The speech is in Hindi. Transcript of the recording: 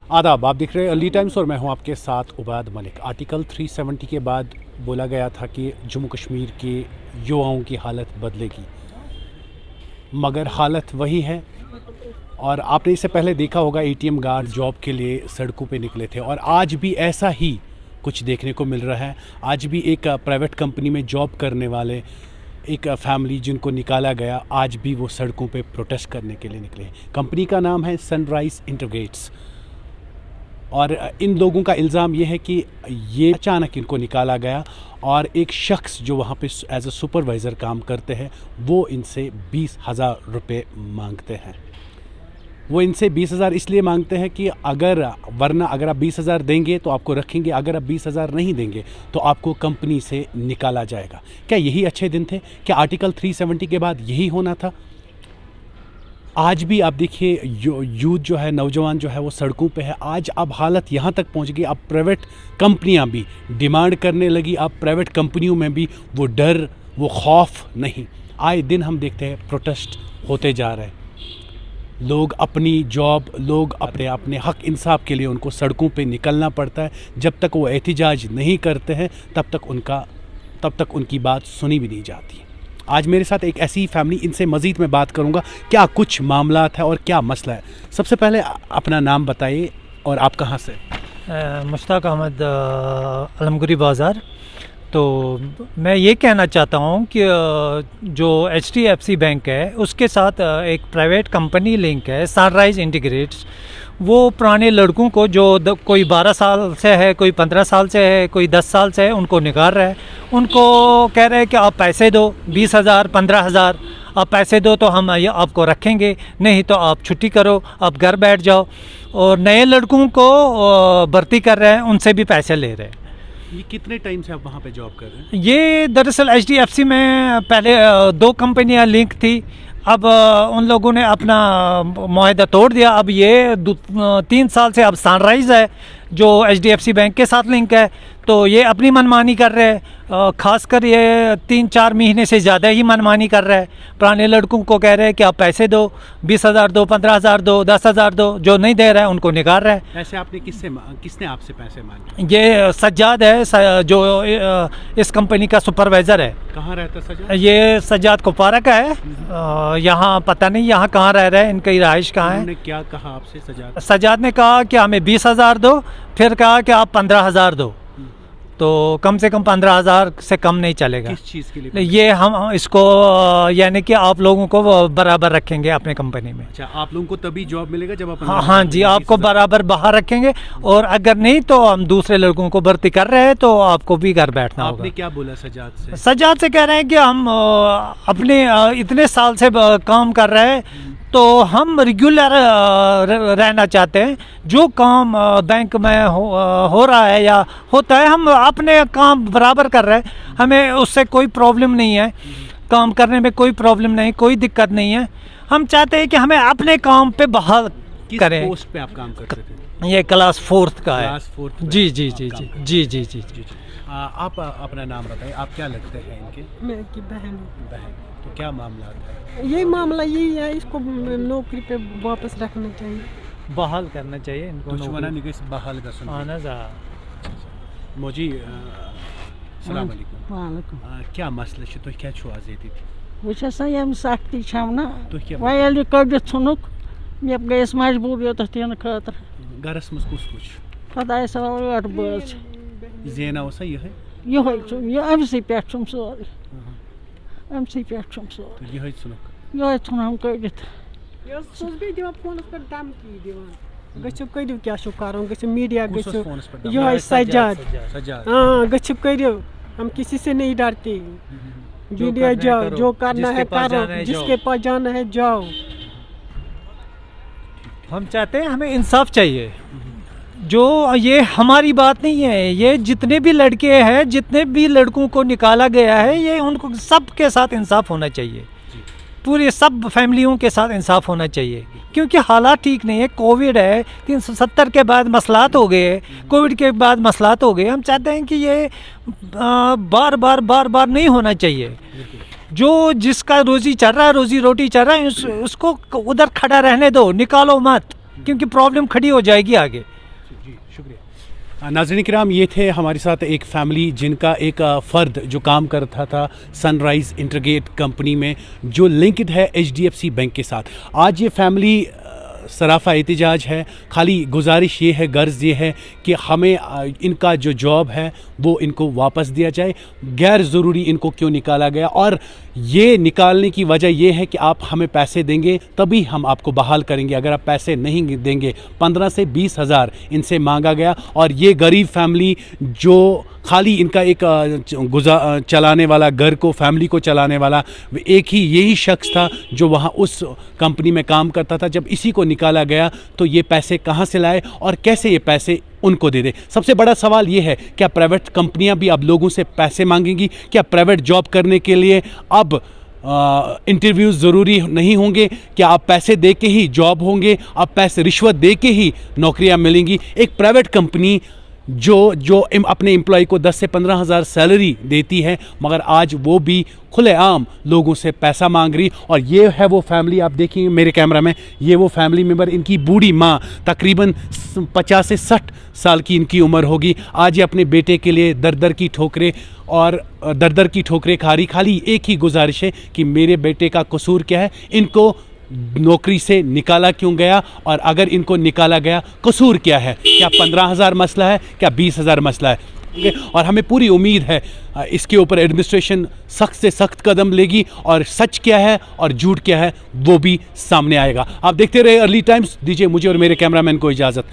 आदाब, आप देख रहे हैं अर्ली टाइम्स और मैं हूं आपके साथ उबैद मलिक। आर्टिकल 370 के बाद बोला गया था कि जम्मू कश्मीर के युवाओं की हालत बदलेगी, मगर हालत वही है। और आपने इससे पहले देखा होगा एटीएम गार्ड जॉब के लिए सड़कों पे निकले थे और आज भी ऐसा ही कुछ देखने को मिल रहा है। आज भी एक प्राइवेट कंपनी में जॉब करने वाले एक फैमिली जिनको निकाला गया, आज भी वो सड़कों पे प्रोटेस्ट करने के लिए निकले। कंपनी का नाम है सनराइज इंटीग्रेट्स और इन लोगों का इल्ज़ाम ये है कि ये अचानक इनको निकाला गया और एक शख्स जो वहाँ पे एज अ सुपरवाइज़र काम करते हैं वो इनसे 20,000 रुपये मांगते हैं। वो इनसे 20,000 इसलिए मांगते हैं कि अगर आप 20,000 देंगे तो आपको रखेंगे, अगर आप 20,000 नहीं देंगे तो आपको कंपनी से निकाला जाएगा। क्या यही अच्छे दिन थे? क्या आर्टिकल 370 के बाद यही होना था? आज भी आप देखिए यूथ जो है, नौजवान जो है वो सड़कों पे है। आज अब हालत यहाँ तक पहुँच गई, अब प्राइवेट कंपनियाँ भी डिमांड करने लगी। अब प्राइवेट कंपनियों में भी वो डर, वो खौफ नहीं। आए दिन हम देखते हैं प्रोटेस्ट होते जा रहे हैं। लोग अपनी जॉब, लोग अपने अपने हक इंसाफ के लिए उनको सड़कों पे निकलना पड़ता है। जब तक वो एहतिजाज नहीं करते हैं तब तक उनकी बात सुनी भी नहीं जाती। आज मेरे साथ एक ऐसी फैमिली, इनसे मज़ीद मैं बात करूंगा क्या कुछ मामला है और क्या मसला है। सबसे पहले अपना नाम बताइए और आप कहाँ से? मुश्ताक अहमद, अलमगुरी बाज़ार। तो मैं ये कहना चाहता हूँ कि जो HDFC बैंक है उसके साथ एक प्राइवेट कंपनी लिंक है सनराइज इंटीग्रेट्स। वो पुराने लड़कों को जो कोई 12 साल से है, कोई 15 साल से है, कोई 10 साल से है, उनको निकाल रहा है। उनको कह रहे हैं कि आप पैसे दो, 20,000 15,000 आप पैसे दो तो हम आपको रखेंगे, नहीं तो आप छुट्टी करो, आप घर बैठ जाओ। और नए लड़कों को भर्ती कर रहे हैं, उनसे भी पैसे ले रहे हैं। ये कितने टाइम से आप वहाँ पे जॉब कर रहे हैं? ये दरअसल HDFC में पहले 2 कंपनियां लिंक थी। अब उन लोगों ने अपना मुआहदा तोड़ दिया। अब ये 3 साल से अब सनराइज़ है जो HDFC बैंक के साथ लिंक है। तो ये अपनी मनमानी कर रहे हैं, ख़ासकर ये 3-4 महीने से ज़्यादा ही मनमानी कर रहा है। पुराने लड़कों को कह रहे हैं कि आप पैसे दो, 20,000 दो, 15,000 दो, 10,000 दो, जो नहीं दे रहा है उनको निकाल रहा है। पैसे आपने किसने आपसे पैसे मांगे? ये सज्जाद है जो इस कंपनी का सुपरवाइज़र है। कहाँ रहता है सज्जाद? ये सज्जाद कुपवारा का है। यहाँ पता नहीं यहाँ कहाँ रह रहे हैं, इनकी रहाइश कहाँ है। उन्होंने क्या कहा आपसे? सज्जाद ने कहा कि हमें 20,000 दो, फिर कहा कि आप 15,000 दो। तो कम से कम 15,000 से कम नहीं चलेगा। किस चीज़ के लिए? ये हम इसको यानी कि आप लोगों को बराबर रखेंगे अपने कंपनी में। अच्छा, आप लोगों को तभी जॉब मिलेगा जब आप? हाँ जी, आपको बराबर बाहर रखेंगे और अगर नहीं तो हम दूसरे लड़कों को भर्ती कर रहे हैं तो आपको भी घर बैठना होगा। आपने क्या बोला सज्जाद से? सज्जाद से कह रहे हैं कि हम अपने इतने साल से काम कर रहे हैं तो हम रेगुलर रहना चाहते हैं। जो काम बैंक में हो रहा है या होता है, हम अपने काम बराबर कर रहे हैं, हमें उससे कोई प्रॉब्लम नहीं है, काम करने में कोई प्रॉब्लम नहीं, कोई दिक्कत नहीं है। हम चाहते हैं कि हमें अपने काम पे बहाल करें। किस पोस्ट पे आप काम करते थे? ये क्लास 4th का है। Class 4th? जी जी जी जी जी जी जी जी। आप अपना नाम बताइए, आप क्या लगते हैं इनके? मैं इनकी बहन हूँ। बहन। तो क्या मामला है? यही मामला यही है, इसको नौकरी पे वापस रखना चाहिए, बहाल करना चाहिए इनको। बहाल कर मोजी अस्सलाम वालेकुम। वालेकुम। क्या मसला छ? तुह क्या छु आज येति? वह यम सख्ती ना वह कड़ित नुक मे गई मजबूर योत इन खतर। गरस मज कुछ खुदाय 8 बज जेना वसा यह अमसी पे सोरे, अमसी पे सोरे यह ुन हम कड़ित गो करू क्या कर मीडिया गो सज्जाद। हाँ गो करू, हम किसी से नहीं डरते। मीडिया जाओ, जो करना है करो, जिसके पास जाना है जाओ। हम चाहते हैं, हमें इंसाफ चाहिए। जो ये हमारी बात नहीं है, ये जितने भी लड़के हैं, जितने भी लड़कों को निकाला गया है, ये उनको सब के साथ इंसाफ होना चाहिए। पूरे सब फैमिलियों के साथ इंसाफ होना चाहिए, क्योंकि हालात ठीक नहीं है। कोविड है, 370 के बाद मसलात हो गए, कोविड के बाद मसलात हो गए। हम चाहते हैं कि ये बार बार नहीं होना चाहिए। जो जिसका रोजी चल रहा है, रोजी रोटी चल रहा है, उसको उधर खड़ा रहने दो, निकालो मत, क्योंकि प्रॉब्लम खड़ी हो जाएगी आगे। जी शुक्रिया। नाज़रीन किराम, ये थे हमारे साथ एक फ़ैमिली जिनका एक फ़र्द जो काम करता था सनराइज़ इंटीग्रेटेड कंपनी में, जो लिंक्ड है HDFC बैंक के साथ। आज ये फ़ैमिली सराफा एहतिजाज है। खाली गुजारिश ये है, गर्ज ये है कि हमें इनका जो जॉब है वो इनको वापस दिया जाए। गैर ज़रूरी इनको क्यों निकाला गया, और ये निकालने की वजह ये है कि आप हमें पैसे देंगे तभी हम आपको बहाल करेंगे। अगर आप पैसे नहीं देंगे, 15 से 20 हज़ार इनसे मांगा गया। और ये गरीब फैमिली जो खाली इनका एक चलाने वाला, घर को, फैमिली को चलाने वाला एक ही यही शख्स था जो वहाँ उस कंपनी में काम करता था। जब इसी को निकाला गया तो ये पैसे कहाँ से लाए और कैसे ये पैसे उनको दे दे। सबसे बड़ा सवाल ये है, क्या प्राइवेट कंपनियां भी अब लोगों से पैसे मांगेंगी? क्या प्राइवेट जॉब करने के लिए अब इंटरव्यूज़ ज़रूरी नहीं होंगे? क्या आप पैसे दे के ही जॉब होंगे? आप पैसे रिश्वत दे के ही नौकरियां मिलेंगी? एक प्राइवेट कंपनी जो अपने एम्प्लॉय को 10 से 15 हज़ार सैलरी देती है, मगर आज वो भी खुलेआम लोगों से पैसा मांग रही। और ये है वो फैमिली, आप देखिए मेरे कैमरा में, ये वो फैमिली मेम्बर, इनकी बूढ़ी माँ तकरीबन 50 से 60 साल की इनकी उम्र होगी। आज ये अपने बेटे के लिए दर दर की ठोकरें खा रही। खाली एक ही गुजारिश है कि मेरे बेटे का कसूर क्या है, इनको नौकरी से निकाला क्यों गया, और अगर इनको निकाला गया कसूर क्या है? क्या 15,000 मसला है, क्या 20,000 मसला है? और हमें पूरी उम्मीद है इसके ऊपर एडमिनिस्ट्रेशन सख्त से सख्त कदम लेगी और सच क्या है और झूठ क्या है वो भी सामने आएगा। आप देखते रहे अर्ली टाइम्स। दीजिए मुझे और मेरे कैमरामैन को इजाज़त।